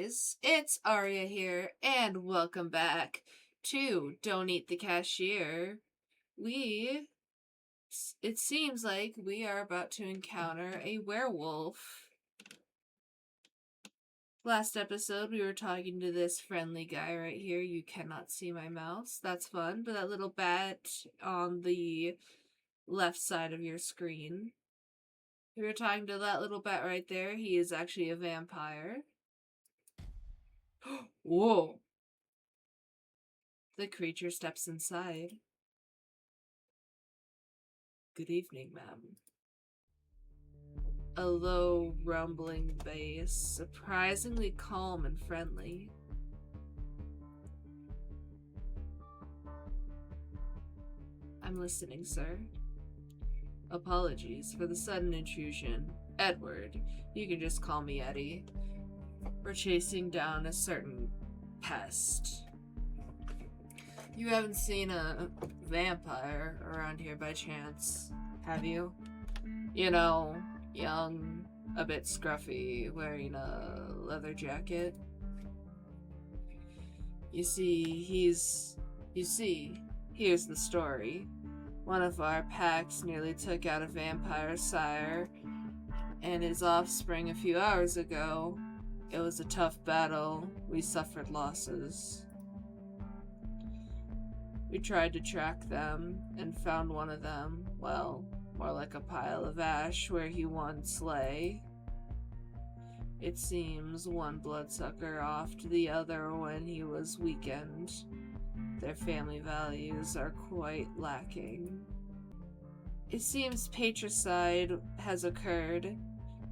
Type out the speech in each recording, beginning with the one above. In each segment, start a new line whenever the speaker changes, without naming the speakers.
guys, it's Arya here, and welcome back to Don't Eat the Cashier. It seems like we are about to encounter a werewolf. Last episode, we were talking to this friendly guy right here. You cannot see my mouse. That's fun, but that little bat on the left side of your screen. We were talking to that little bat right there. He is actually a vampire. Whoa! The creature steps inside. Good evening, ma'am. A low, rumbling bass, surprisingly calm and friendly. I'm listening, sir. Apologies for the sudden intrusion. Edward, you can just call me Eddie. We're chasing down a certain pest. You haven't seen a vampire around here by chance, have you? You know, young, a bit scruffy, wearing a leather jacket. You see, here's the story. One of our packs nearly took out a vampire sire and his offspring a few hours ago. It was a tough battle. We suffered losses. We tried to track them and found one of them, well, more like a pile of ash where he once lay. It seems one bloodsucker offed the other when he was weakened. Their family values are quite lacking. It seems patricide has occurred.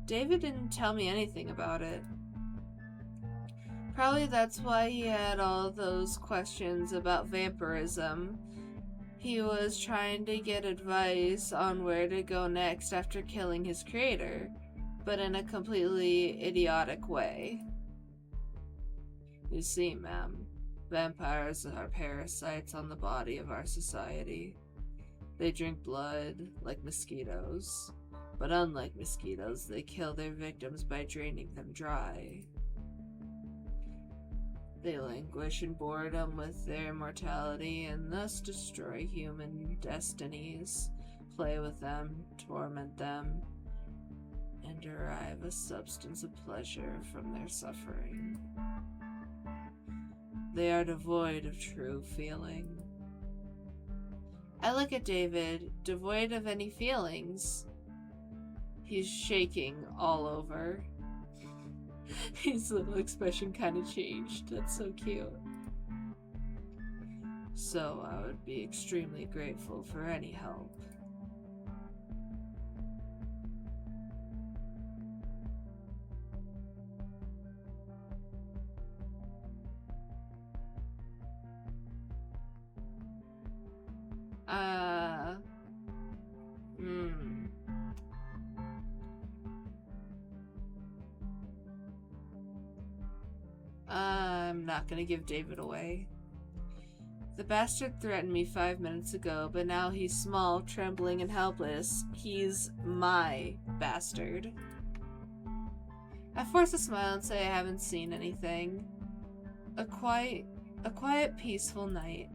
David didn't tell me anything about it. Probably that's why he had all those questions about vampirism. He was trying to get advice on where to go next after killing his creator, but in a completely idiotic way. You see, ma'am, vampires are parasites on the body of our society. They drink blood like mosquitoes, but unlike mosquitoes, they kill their victims by draining them dry. They languish in boredom with their mortality and thus destroy human destinies, play with them, torment them, and derive a substance of pleasure from their suffering. They are devoid of true feeling. I look at David, devoid of any feelings. He's shaking all over. His little expression kind of changed. That's so cute. So I would be extremely grateful for any help. I'm not gonna give David away. The bastard threatened me 5 minutes ago, but now he's small, trembling, and helpless. He's my bastard. I force a smile and say I haven't seen anything. A quiet, peaceful night.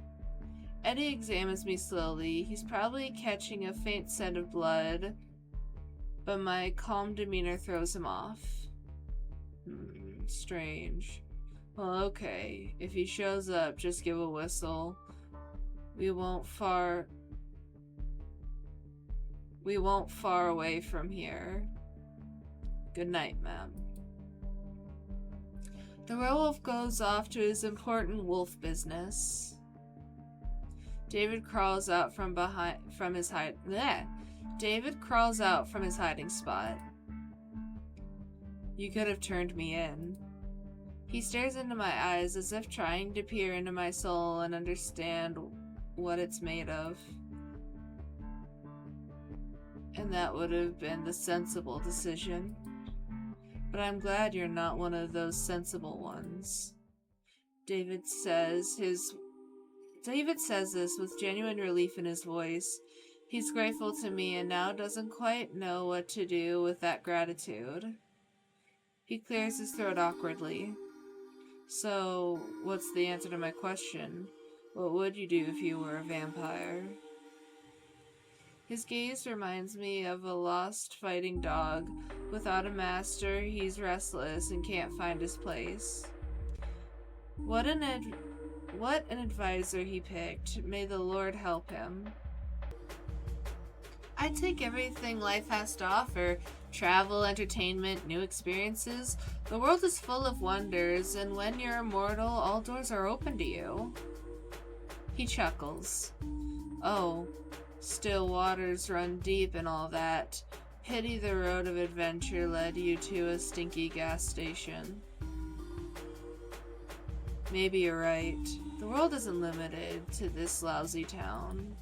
Eddie examines me slowly. He's probably catching a faint scent of blood, but my calm demeanor throws him off. Strange. Well, okay. If he shows up, just give a whistle. We won't far away from here. Good night, ma'am. The werewolf goes off to his important wolf business. David crawls out from his hiding spot. You could have turned me in. He stares into my eyes as if trying to peer into my soul and understand what it's made of. And that would have been the sensible decision. But I'm glad you're not one of those sensible ones. David says this with genuine relief in his voice. He's grateful to me and now doesn't quite know what to do with that gratitude. He clears his throat awkwardly. So, what's the answer to my question? What would you do if you were a vampire? His gaze reminds me of a lost fighting dog. Without a master, he's restless and can't find his place. What an advisor he picked. May the Lord help him. I take everything life has to offer. Travel, entertainment, new experiences. The world is full of wonders, and when you're immortal, all doors are open to you. He chuckles. Oh, still waters run deep and all that. Pity the road of adventure led you to a stinky gas station. Maybe you're right. The world isn't limited to this lousy town.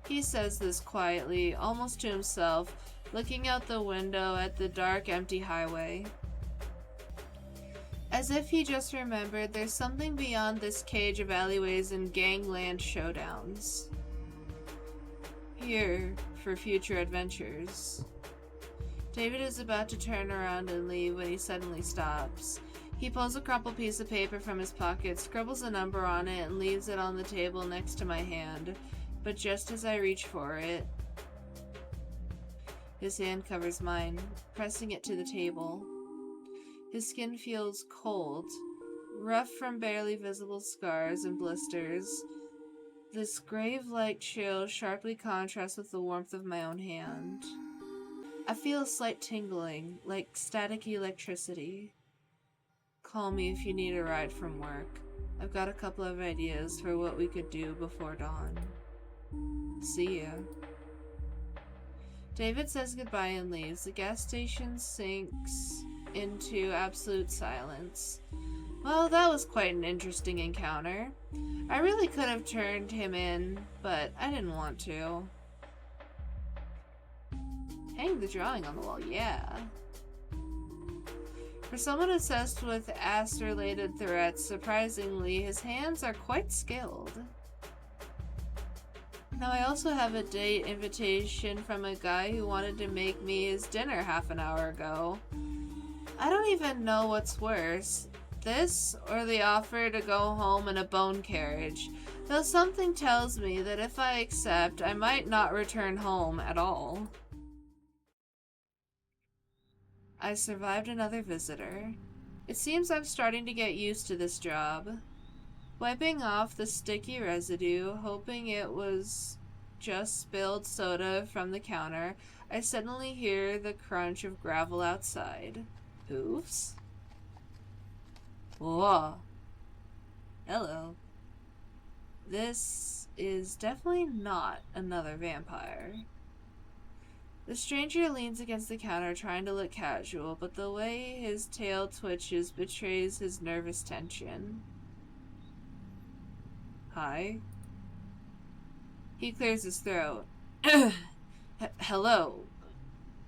He says this quietly, almost to himself, looking out the window at the dark, empty highway. As if he just remembered there's something beyond this cage of alleyways and gangland showdowns. Here for future adventures. David is about to turn around and leave when he suddenly stops. He pulls a crumpled piece of paper from his pocket, scribbles a number on it, and leaves it on the table next to my hand. But just as I reach for it, his hand covers mine, pressing it to the table. His skin feels cold, rough from barely visible scars and blisters. This grave-like chill sharply contrasts with the warmth of my own hand. I feel a slight tingling, like static electricity. Call me if you need a ride from work. I've got a couple of ideas for what we could do before dawn. See ya. David says goodbye and leaves. The gas station sinks into absolute silence. Well, that was quite an interesting encounter. I really could have turned him in, but I didn't want to. Hang the drawing on the wall, yeah. For someone obsessed with ass-related threats, surprisingly, his hands are quite skilled. Now I also have a date invitation from a guy who wanted to make me his dinner half an hour ago. I don't even know what's worse, this or the offer to go home in a bone carriage, though something tells me that if I accept, I might not return home at all. I survived another visitor. It seems I'm starting to get used to this job. Wiping off the sticky residue, hoping it was just spilled soda from the counter, I suddenly hear the crunch of gravel outside. Hooves? Whoa. Hello. This is definitely not another vampire. The stranger leans against the counter trying to look casual, but the way his tail twitches betrays his nervous tension. Hi. He clears his throat. Hello,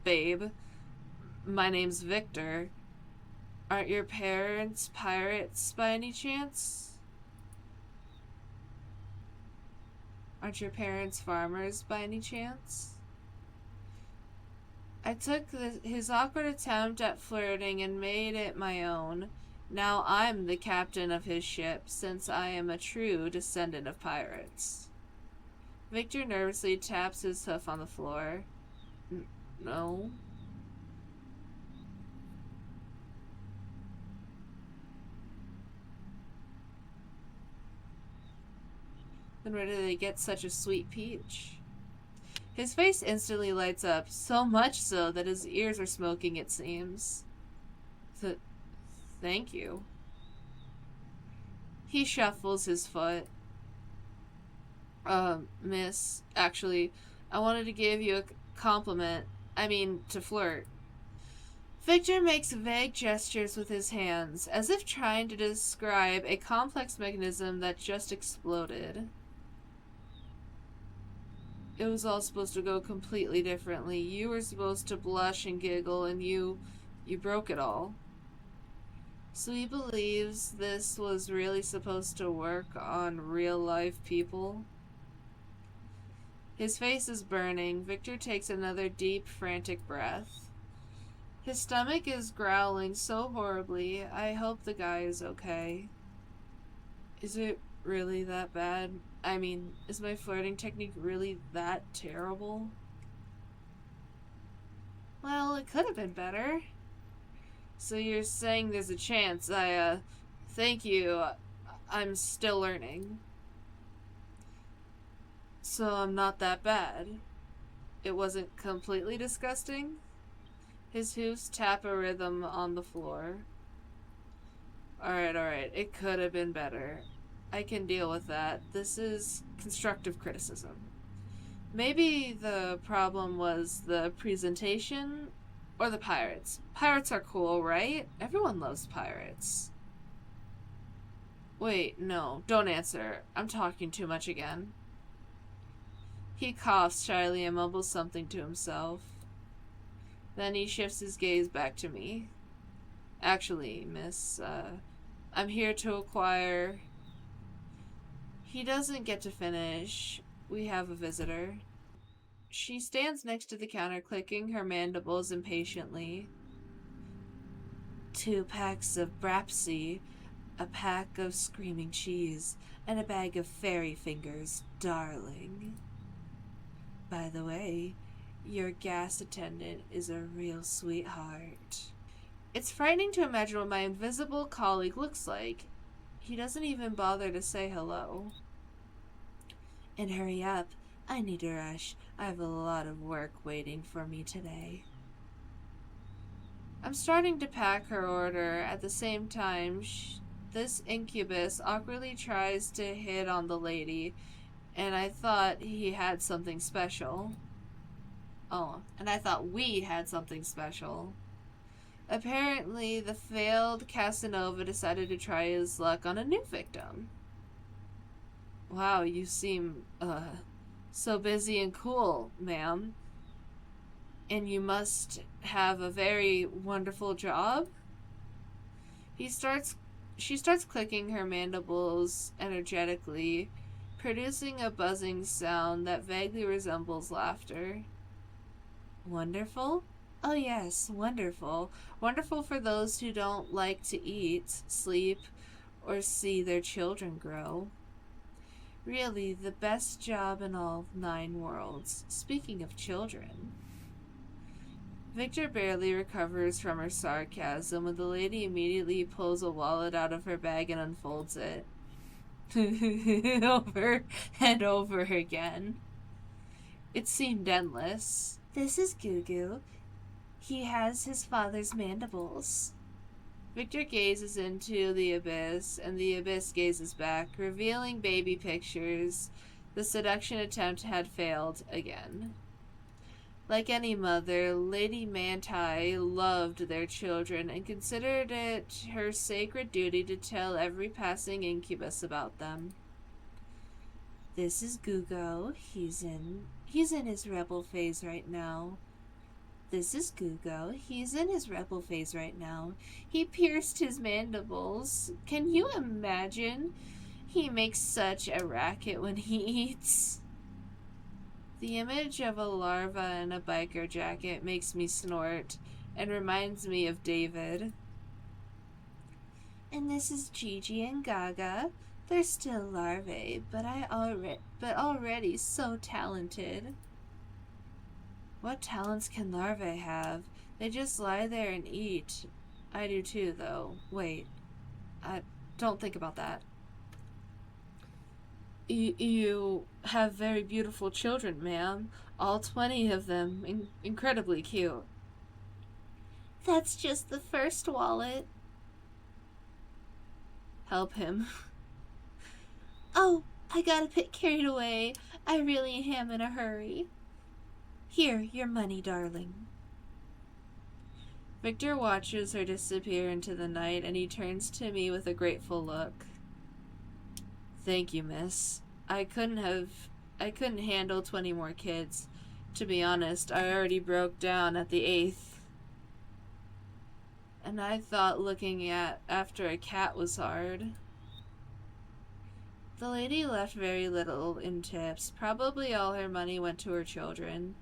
babe. My name's Victor. Aren't your parents pirates by any chance? Aren't your parents farmers by any chance? I took his awkward attempt at flirting and made it my own. Now I'm the captain of his ship, since I am a true descendant of pirates. Victor nervously taps his hoof on the floor. No. Then where did they get such a sweet peach? His face instantly lights up, so much so that his ears are smoking, it seems. Thank you. He shuffles his foot. Miss, actually, I wanted to give you a compliment. I mean, to flirt. Victor makes vague gestures with his hands, as if trying to describe a complex mechanism that just exploded. It was all supposed to go completely differently. You were supposed to blush and giggle, and you broke it all. So he believes this was really supposed to work on real-life people? His face is burning. Victor takes another deep, frantic breath. His stomach is growling so horribly. I hope the guy is okay. Is it really that bad? I mean, is my flirting technique really that terrible? Well, it could have been better. So you're saying there's a chance. Thank you. I'm still learning. So I'm not that bad. It wasn't completely disgusting? His hooves tap a rhythm on the floor. Alright. It could have been better. I can deal with that. This is constructive criticism. Maybe the problem was the presentation or the pirates. Pirates are cool, right? Everyone loves pirates. Wait, no, don't answer. I'm talking too much again. He coughs shyly and mumbles something to himself. Then he shifts his gaze back to me. Actually, miss, I'm here to acquire... He doesn't get to finish. We have a visitor. She stands next to the counter, clicking her mandibles impatiently. 2 packs of Brapsy, a pack of screaming cheese, and a bag of fairy fingers, darling. By the way, your gas attendant is a real sweetheart. It's frightening to imagine what my invisible colleague looks like. He doesn't even bother to say hello. And hurry up. I need to rush. I have a lot of work waiting for me today. I'm starting to pack her order. At the same time, this incubus awkwardly tries to hit on the lady, and I thought he had something special. Oh, and I thought we had something special. Apparently, the failed Casanova decided to try his luck on a new victim. Wow, you seem, so busy and cool, ma'am. And you must have a very wonderful job? She starts clicking her mandibles energetically, producing a buzzing sound that vaguely resembles laughter. Wonderful? Oh yes, wonderful. Wonderful for those who don't like to eat, sleep, or see their children grow. Really, the best job in all 9 worlds. Speaking of children. Victor barely recovers from her sarcasm when the lady immediately pulls a wallet out of her bag and unfolds it. Over and over again. It seemed endless. This is Gugu. He has his father's mandibles. Victor gazes into the abyss, and the abyss gazes back, revealing baby pictures. The seduction attempt had failed again. Like any mother, Lady Manti loved their children and considered it her sacred duty to tell every passing incubus about them. This is Gugo. He's in his rebel phase right now. This is Gugo. He's in his rebel phase right now. He pierced his mandibles. Can you imagine? He makes such a racket when he eats. The image of a larva in a biker jacket makes me snort and reminds me of David. And this is Gigi and Gaga. They're still larvae, but already so talented. What talents can larvae have? They just lie there and eat. I do too, though. Wait. Don't think about that. You have very beautiful children, ma'am. All 20 of them. Incredibly cute. That's just the first wallet. Help him. Oh, I got a bit carried away. I really am in a hurry. Here, your money, darling. Victor watches her disappear into the night, and he turns to me with a grateful look. Thank you, miss. I couldn't handle 20 more kids. To be honest, I already broke down at the 8th. And I thought looking after a cat was hard. The lady left very little in tips. Probably all her money went to her children.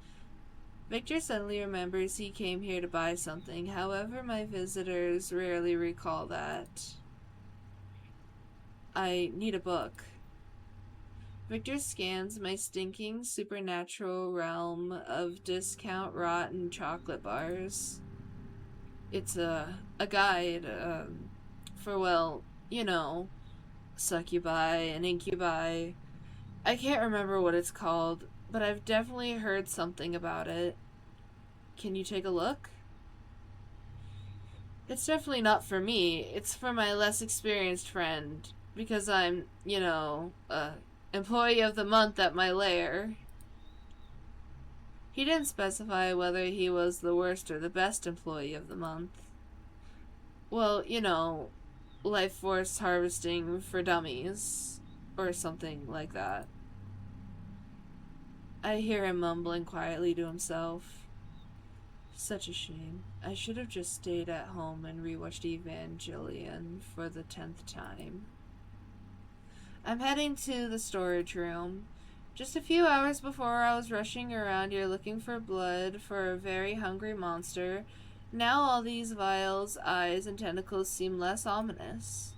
Victor suddenly remembers he came here to buy something. However, my visitors rarely recall that. I need a book. Victor scans my stinking supernatural realm of discount rotten chocolate bars. It's a guide for, well, you know, succubi and incubi. I can't remember what it's called, but I've definitely heard something about it. Can you take a look? It's definitely not for me. It's for my less experienced friend. Because I'm, employee of the month at my lair. He didn't specify whether he was the worst or the best employee of the month. Well, life force harvesting for dummies. Or something like that. I hear him mumbling quietly to himself. Such a shame. I should have just stayed at home and rewatched Evangelion for the 10th time. I'm heading to the storage room. Just a few hours before I was rushing around here looking for blood for a very hungry monster. Now all these vials, eyes, and tentacles seem less ominous.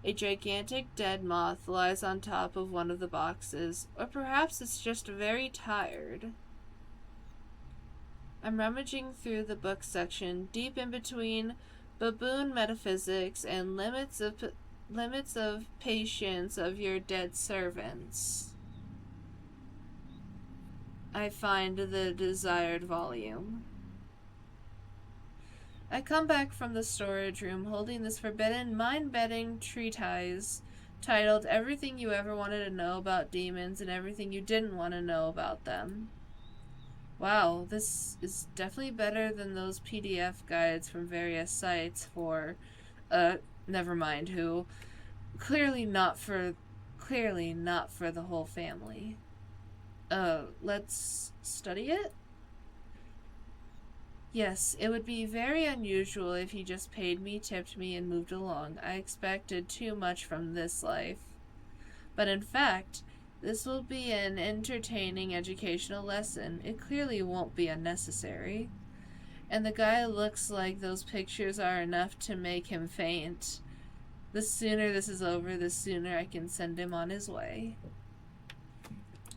A gigantic dead moth lies on top of one of the boxes, or perhaps it's just very tired. I'm rummaging through the book section, deep in between baboon metaphysics and limits of patience of your dead servants. I find the desired volume. I come back from the storage room holding this forbidden, mind-bending treatise titled Everything You Ever Wanted to Know About Demons and Everything You Didn't Want to Know About Them. Wow, this is definitely better than those PDF guides from various sites for, never mind who. Clearly not for the whole family. Let's study it? Yes, it would be very unusual if he just paid me, tipped me, and moved along. I expected too much from this life. But in fact, this will be an entertaining educational lesson. It clearly won't be unnecessary. And the guy looks like those pictures are enough to make him faint. The sooner this is over, the sooner I can send him on his way.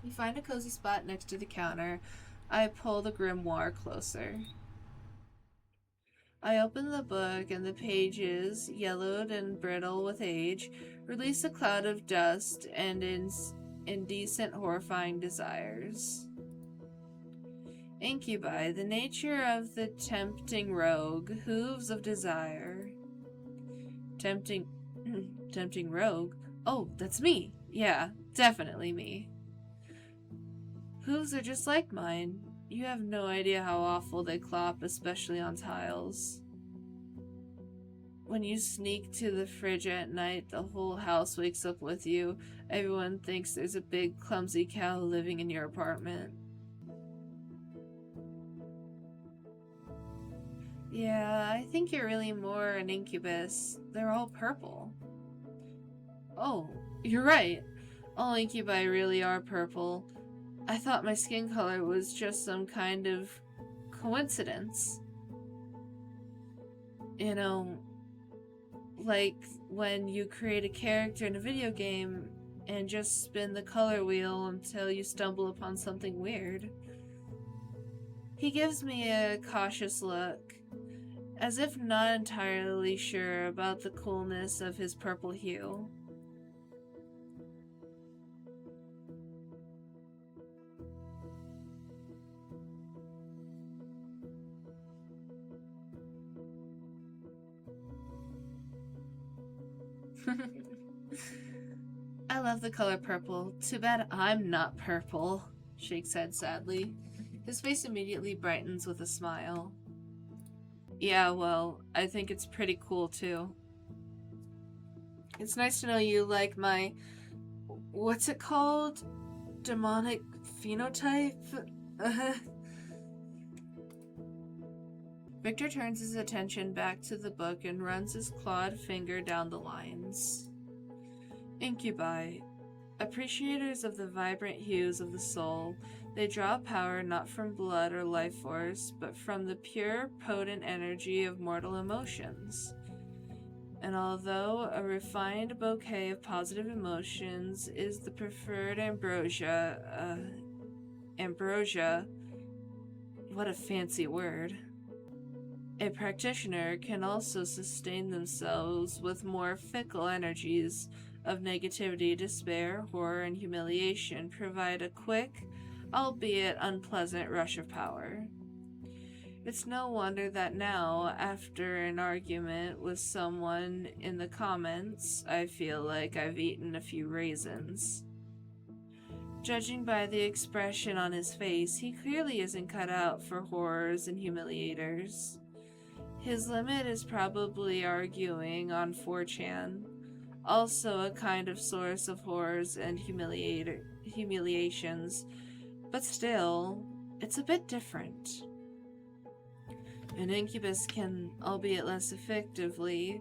We find a cozy spot next to the counter. I pull the grimoire closer. I open the book, and the pages, yellowed and brittle with age, release a cloud of dust and indecent, horrifying desires. Incubi, the nature of the tempting rogue, hooves of desire. Tempting rogue? Oh, that's me. Yeah, definitely me. Hooves are just like mine. You have no idea how awful they clop, especially on tiles. When you sneak to the fridge at night, the whole house wakes up with you. Everyone thinks there's a big, clumsy cow living in your apartment. Yeah, I think you're really more an incubus. They're all purple. Oh, you're right. All incubi really are purple. I thought my skin color was just some kind of coincidence. Like when you create a character in a video game and just spin the color wheel until you stumble upon something weird. He gives me a cautious look, as if not entirely sure about the coolness of his purple hue. I love the color purple. Too bad I'm not purple, shakes head sadly. His face immediately brightens with a smile. Yeah, well, I think it's pretty cool too. It's nice to know you like my... what's it called? Demonic phenotype? Victor turns his attention back to the book and runs his clawed finger down the lines. Incubi, appreciators of the vibrant hues of the soul, They draw power not from blood or life force, but from the pure, potent energy of mortal emotions. And although a refined bouquet of positive emotions is the preferred ambrosia, what a fancy word, a practitioner can also sustain themselves with more fickle energies of negativity, despair, horror, and humiliation, provide a quick, albeit unpleasant, rush of power. It's no wonder that now, after an argument with someone in the comments, I feel like I've eaten a few raisins. Judging by the expression on his face, he clearly isn't cut out for horrors and humiliators. His limit is probably arguing on 4chan, also a kind of source of horrors and humiliations, but still, it's a bit different. An incubus can, albeit less effectively,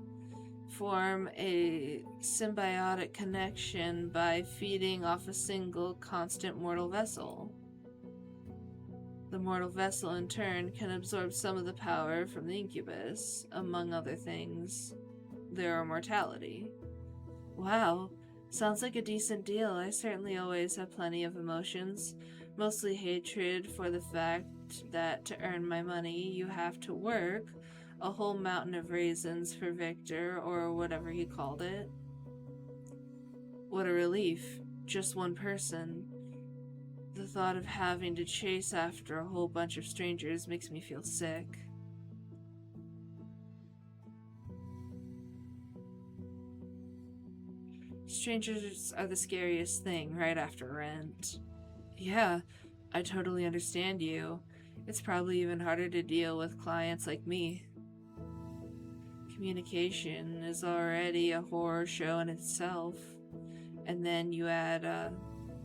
form a symbiotic connection by feeding off a single constant mortal vessel. The mortal vessel, in turn, can absorb some of the power from the incubus, among other things, their immortality. Wow, sounds like a decent deal. I certainly always have plenty of emotions, mostly hatred for the fact that to earn my money you have to work a whole mountain of raisins for Victor, or whatever he called it. What a relief. Just one person. The thought of having to chase after a whole bunch of strangers makes me feel sick. Strangers are the scariest thing right after rent. Yeah, I totally understand you. It's probably even harder to deal with clients like me. Communication is already a horror show in itself, and then you add a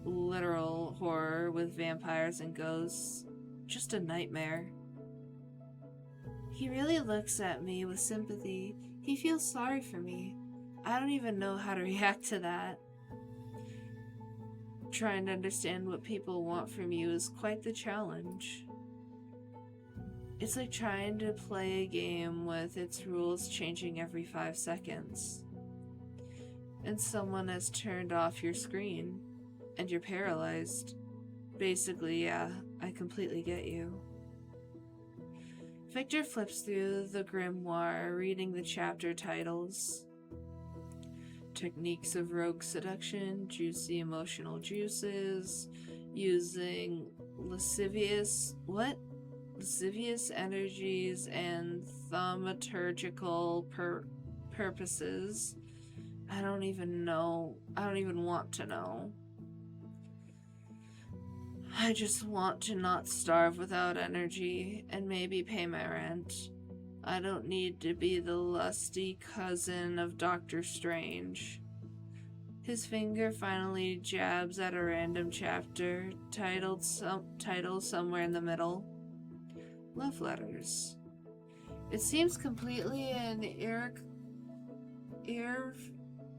literal horror with vampires and ghosts. Just a nightmare. He really looks at me with sympathy. He feels sorry for me. I don't even know how to react to that. Trying to understand what people want from you is quite the challenge. It's like trying to play a game with its rules changing every 5 seconds. And someone has turned off your screen, and you're paralyzed. Basically, yeah, I completely get you. Victor flips through the grimoire, reading the chapter titles. Techniques of rogue seduction, juicy emotional juices, using lascivious energies and thaumaturgical purposes. I don't even want to know. I just want to not starve without energy and maybe pay my rent. I don't need to be the lusty cousin of Dr. Strange. His finger finally jabs at a random chapter, title somewhere in the middle. Love letters. It seems completely and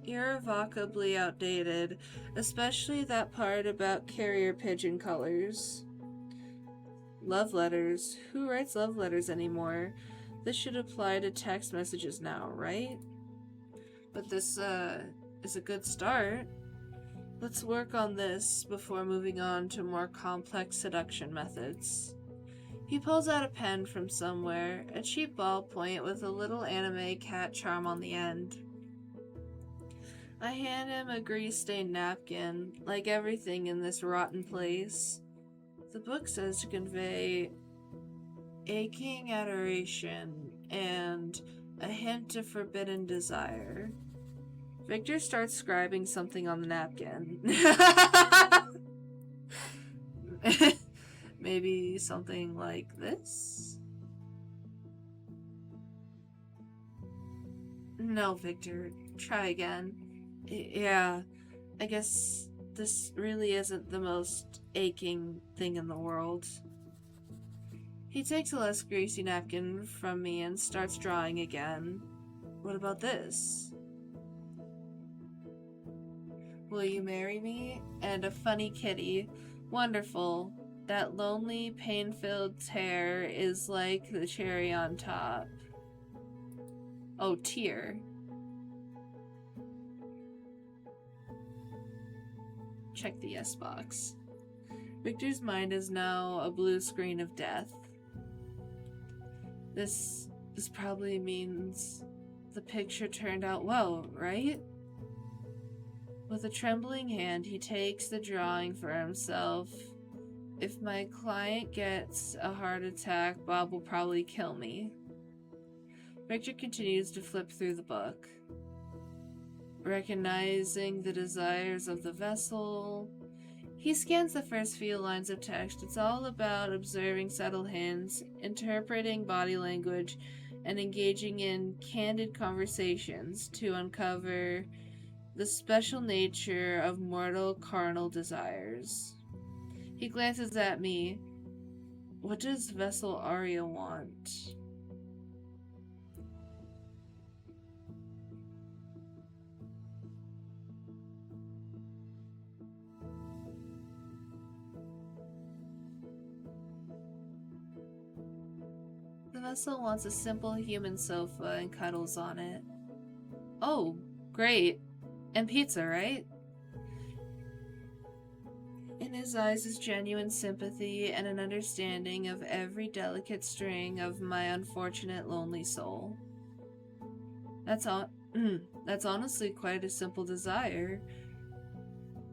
irrevocably outdated, especially that part about carrier pigeon colors. Love letters. Who writes love letters anymore? This should apply to text messages now, right? But this is a good start. Let's work on this before moving on to more complex seduction methods. He pulls out a pen from somewhere, a cheap ballpoint with a little anime cat charm on the end. I hand him a grease-stained napkin, like everything in this rotten place. The book says to convey aching adoration and a hint of forbidden desire. Victor starts scribing something on the napkin. Maybe something like this? No, Victor. Try again. Yeah, I guess this really isn't the most aching thing in the world. He takes a less greasy napkin from me and starts drawing again. What about this? Will you marry me? And a funny kitty. Wonderful. That lonely, pain-filled tear is like the cherry on top. Oh, tear. Check the yes box. Victor's mind is now a blue screen of death. This probably means the picture turned out well, right? With a trembling hand, he takes the drawing for himself. If my client gets a heart attack, Bob will probably kill me. Victor continues to flip through the book. Recognizing the desires of the vessel, he scans the first few lines of text. It's all about observing subtle hints, interpreting body language, and engaging in candid conversations to uncover the special nature of mortal carnal desires. He glances at me. What does Vessel Arya want? The vessel wants a simple human sofa and cuddles on it. Oh, great. And pizza, right? In his eyes is genuine sympathy and an understanding of every delicate string of my unfortunate lonely soul. That's honestly quite a simple desire.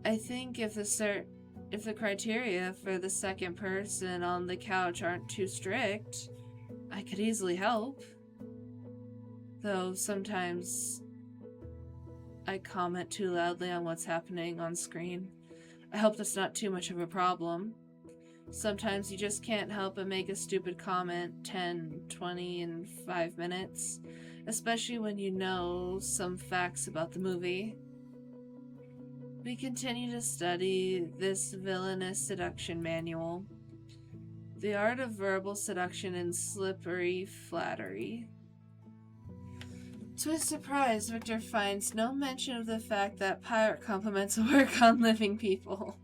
I think if the criteria for the second person on the couch aren't too strict, I could easily help. Though sometimes I comment too loudly on what's happening on screen. I hope that's not too much of a problem. Sometimes you just can't help but make a stupid comment 10, 20, and 5 minutes, especially when you know some facts about the movie. We continue to study this villainous seduction manual. The art of verbal seduction and slippery flattery. To his surprise, Victor finds no mention of the fact that pirate compliments work on living people.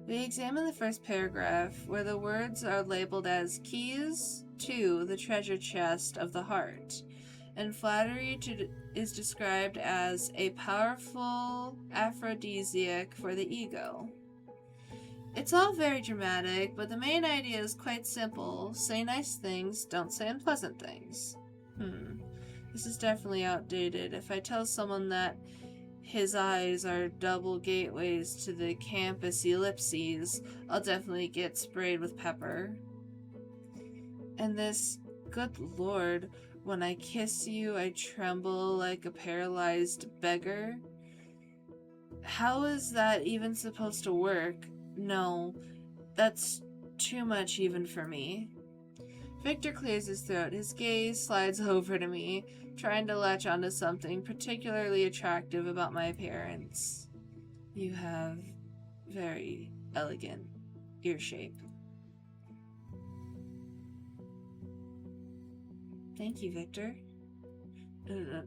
We examine the first paragraph, where the words are labeled as keys to the treasure chest of the heart, and flattery is described as a powerful aphrodisiac for the ego. It's all very dramatic, but the main idea is quite simple. Say nice things, don't say unpleasant things. This is definitely outdated. If I tell someone that his eyes are double gateways to the campus ellipses, I'll definitely get sprayed with pepper. And this, good lord, when I kiss you, I tremble like a paralyzed beggar. How is that even supposed to work? No, that's too much even for me. Victor clears his throat. His gaze slides over to me, trying to latch onto something particularly attractive about my appearance. You have very elegant ear shape. Thank you, Victor.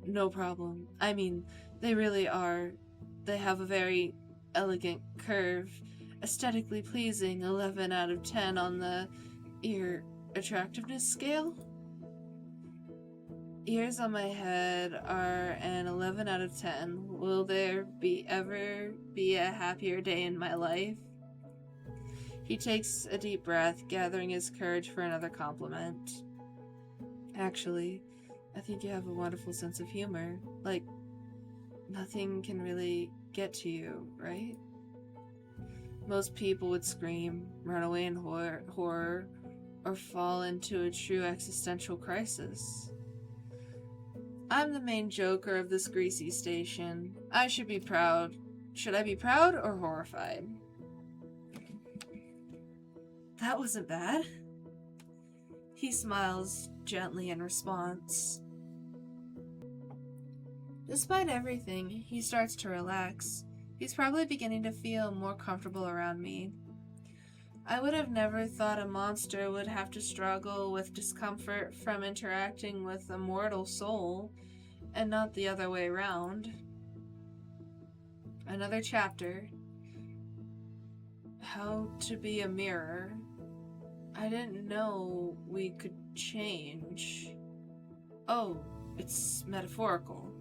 No problem. I mean, they really are. They have a very elegant curve. Aesthetically pleasing, 11 out of 10 on the ear attractiveness scale. Ears on my head are an 11 out of 10. Will there ever be a happier day in my life? He takes a deep breath, gathering his courage for another compliment. Actually, I think you have a wonderful sense of humor. Like, nothing can really get to you, right? Most people would scream, run away in horror, or fall into a true existential crisis. I'm the main joker of this greasy station. I should be proud. Should I be proud or horrified? That wasn't bad. He smiles gently in response. Despite everything, he starts to relax. He's probably beginning to feel more comfortable around me. I would have never thought a monster would have to struggle with discomfort from interacting with a mortal soul, and not the other way around. Another chapter. How to be a mirror. I didn't know we could change. Oh, it's metaphorical.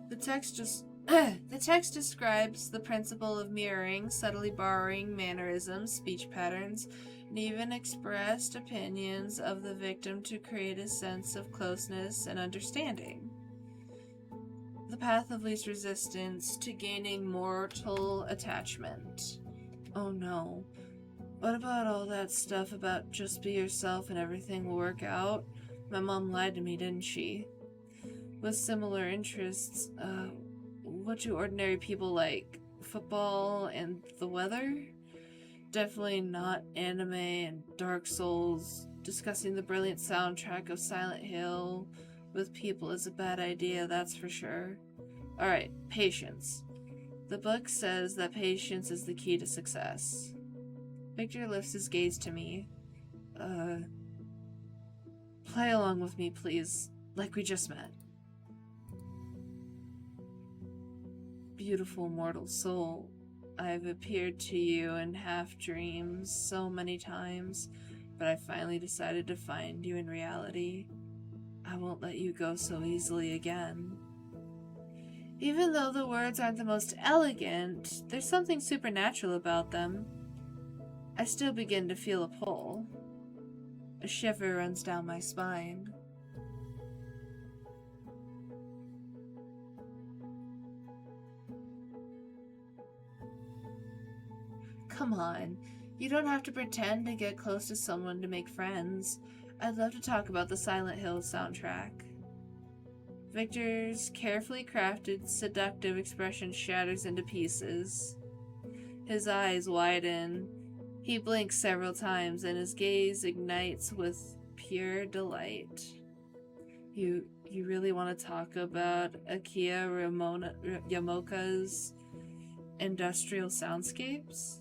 The text describes the principle of mirroring, subtly borrowing mannerisms, speech patterns, and even expressed opinions of the victim to create a sense of closeness and understanding. The path of least resistance to gaining mortal attachment. Oh no. What about all that stuff about just be yourself and everything will work out? My mom lied to me, didn't she? With similar interests, what do ordinary people like? Football and the weather? Definitely not anime and Dark Souls. Discussing the brilliant soundtrack of Silent Hill with people is a bad idea, that's for sure. Alright, patience. The book says that patience is the key to success. Victor lifts his gaze to me. Play along with me, please, like we just met. Beautiful mortal soul, I've appeared to you in half-dreams so many times, but I finally decided to find you in reality. I won't let you go so easily again. Even though the words aren't the most elegant, there's something supernatural about them. I still begin to feel a pull. A shiver runs down my spine. Come on, you don't have to pretend to get close to someone to make friends. I'd love to talk about the Silent Hill soundtrack. Victor's carefully crafted, seductive expression shatters into pieces. His eyes widen. He blinks several times, and his gaze ignites with pure delight. You really want to talk about Akira Yamaoka's industrial soundscapes?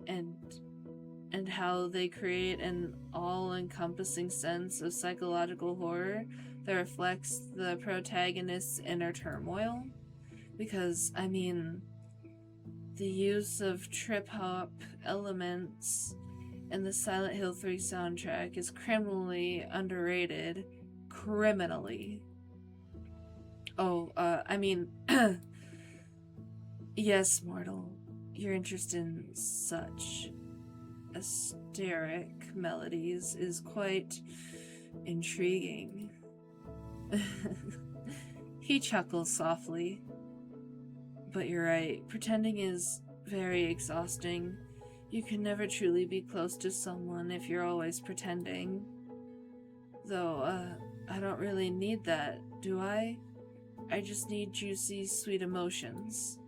And how they create an all-encompassing sense of psychological horror that reflects the protagonist's inner turmoil? Because, I mean, the use of trip-hop elements in the Silent Hill 3 soundtrack is criminally underrated. Criminally. Oh, yes, mortal. Your interest in such hysteric melodies is quite intriguing. He chuckles softly. But you're right, pretending is very exhausting. You can never truly be close to someone if you're always pretending. Though, I don't really need that, do I? I just need juicy, sweet emotions.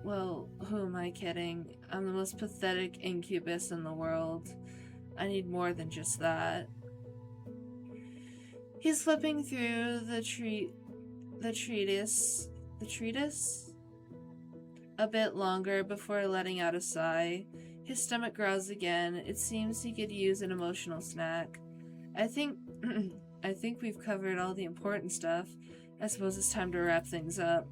Well, who am I kidding? I'm the most pathetic incubus in the world. I need more than just that. He's flipping through the treatise a bit longer before letting out a sigh. His stomach growls again. It seems he could use an emotional snack. I think we've covered all the important stuff. I suppose it's time to wrap things up.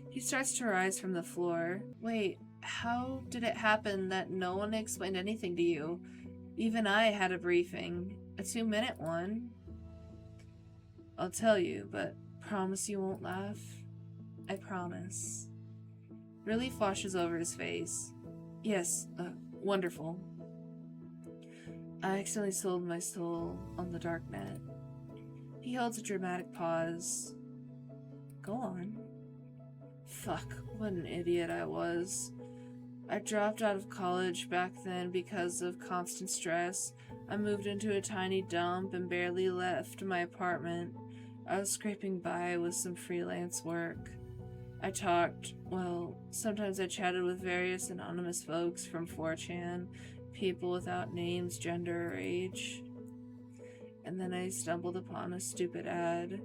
He starts to rise from the floor. Wait, how did it happen that no one explained anything to you? Even I had a briefing. A 2-minute one. I'll tell you, but promise you won't laugh? I promise. Relief washes over his face. Yes, wonderful. I accidentally sold my soul on the darknet. He holds a dramatic pause. Go on. Fuck, what an idiot I was. I dropped out of college back then because of constant stress. I moved into a tiny dump and barely left my apartment. I was scraping by with some freelance work. I talked, well, sometimes I chatted with various anonymous folks from 4chan, people without names, gender, or age. And then I stumbled upon a stupid ad.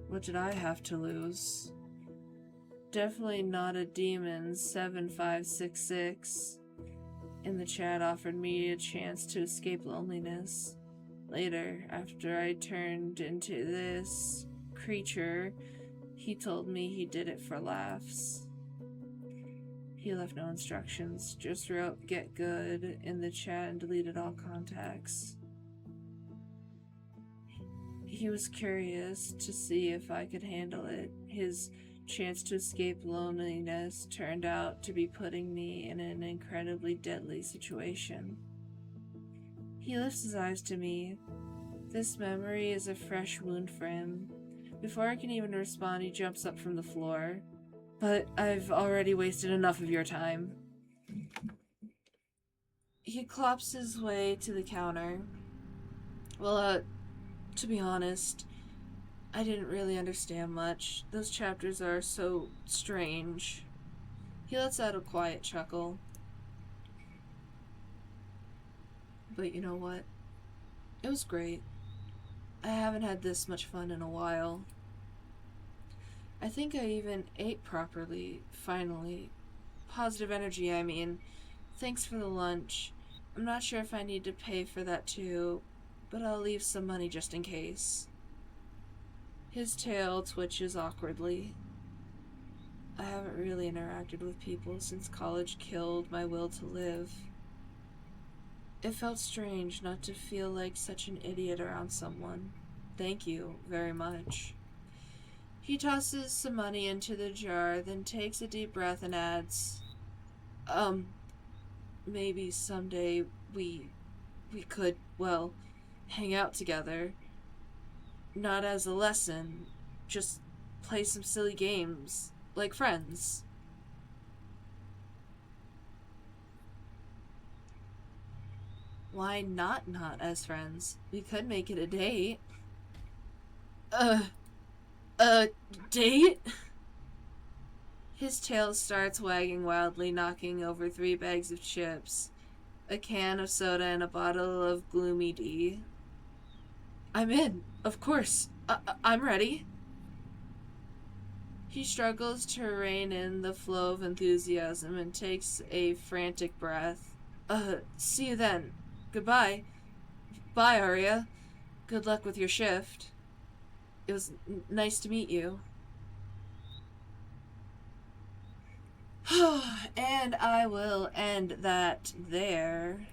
What did I have to lose? Definitely not a demon 7566. In the chat offered me a chance to escape loneliness. Later, after I turned into this creature, he told me he did it for laughs. He left no instructions, just wrote "get good" in the chat and deleted all contacts. He was curious to see if I could handle it. His chance to escape loneliness turned out to be putting me in an incredibly deadly situation. He lifts his eyes to me. This memory is a fresh wound for him. Before I can even respond, he jumps up from the floor. But I've already wasted enough of your time. He clops his way to the counter. Well, to be honest, I didn't really understand much. Those chapters are so strange. He lets out a quiet chuckle. But you know what? It was great. I haven't had this much fun in a while. I think I even ate properly, finally. Positive energy, I mean. Thanks for the lunch. I'm not sure if I need to pay for that too, but I'll leave some money just in case. His tail twitches awkwardly. I haven't really interacted with people since college killed my will to live. It felt strange not to feel like such an idiot around someone. Thank you very much. He tosses some money into the jar, then takes a deep breath and adds, maybe someday we could, well, hang out together. Not as a lesson, just play some silly games, like friends. Why not as friends? We could make it a date. A date? His tail starts wagging wildly, knocking over 3 bags of chips, a can of soda, and a bottle of Gloomy D. I'm in, of course. I'm ready. He struggles to rein in the flow of enthusiasm and takes a frantic breath. See you then. Goodbye. Bye, Arya. Good luck with your shift. It was nice to meet you. And I will end that there.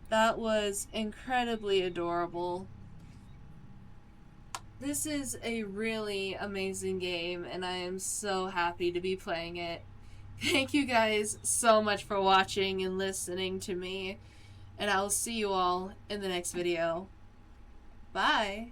That was incredibly adorable. This is a really amazing game, and I am so happy to be playing it. Thank you guys so much for watching and listening to me, and I will see you all in the next video. Bye!